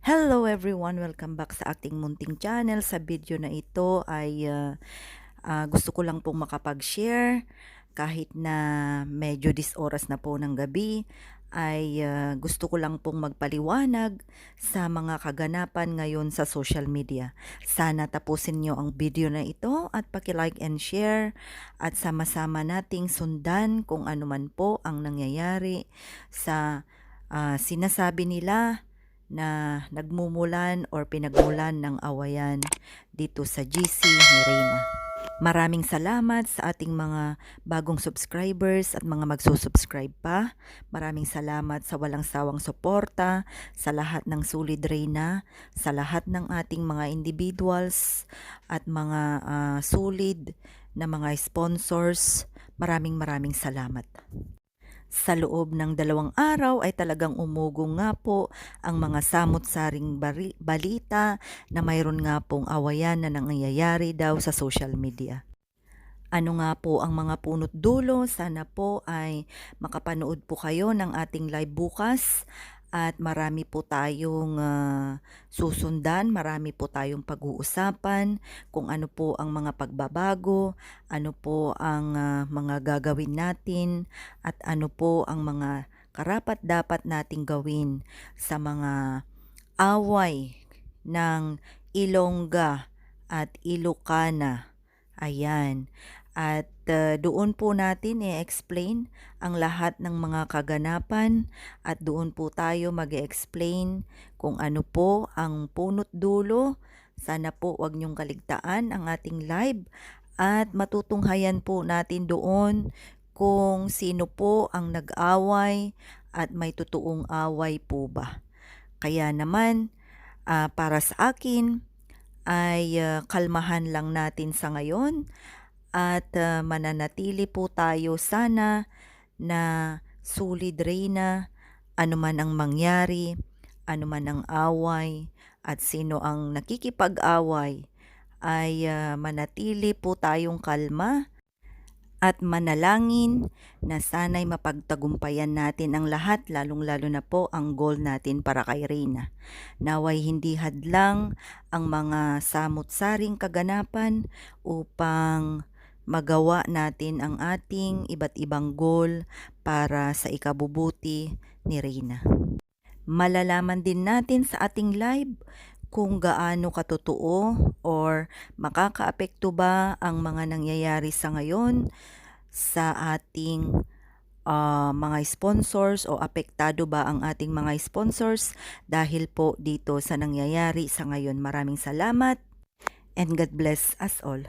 Hello everyone! Welcome back sa ating munting channel. Sa video na ito ay gusto ko lang pong makapag-share kahit na medyo oras na po ng gabi ay gusto ko lang pong magpaliwanag sa mga kaganapan ngayon sa social media. Sana tapusin nyo ang video na ito at paki-like and share at sama-sama nating sundan kung ano man po ang nangyayari sa sinasabi nila na nagmumulan or pinagmulan ng awayan dito sa GC ni Reyna. Maraming salamat sa ating mga bagong subscribers at mga magsusubscribe pa. Maraming salamat sa walang sawang suporta, sa lahat ng Solid Reyna, sa lahat ng ating mga individuals at mga solid na mga sponsors. Maraming salamat. Sa loob ng 2 araw ay talagang umugong nga po ang mga samot-saring balita na mayroon nga pong awayan na nangyayari daw sa social media. Ano nga po ang mga punot dulo? Sana po ay makapanood po kayo ng ating live bukas at marami po tayong susundan, marami po tayong pag-uusapan kung ano po ang mga pagbabago, ano po ang mga gagawin natin at ano po ang mga karapat dapat nating gawin sa mga away ng Ilongga at Ilocana. Ayan. At doon po natin i-explain ang lahat ng mga kaganapan at doon po tayo mag-explain kung ano po ang punot dulo. Sana po wag niyong kaligtaan ang ating live at matutunghayan po natin doon kung sino po ang nag-away at may totoong away po ba. Kaya naman para sa akin ay kalmahan lang natin sa ngayon at mananatili po tayo sana na Solid Reyna, ano man ang mangyari, ano man ang away at sino ang nakikipag-away ay manatili po tayong kalma at manalangin na sana'y mapagtagumpayan natin ang lahat, lalong-lalo na po ang goal natin para kay Reyna. Naway hindi hadlang ang mga samot-saring kaganapan upang magawa natin ang ating iba't ibang goal para sa ikabubuti ni Reyna. Malalaman din natin sa ating live kung gaano katotoo or makakaapekto ba ang mga nangyayari sa ngayon sa ating mga sponsors o apektado ba ang ating mga sponsors dahil po dito sa nangyayari sa ngayon. Maraming salamat and God bless us all.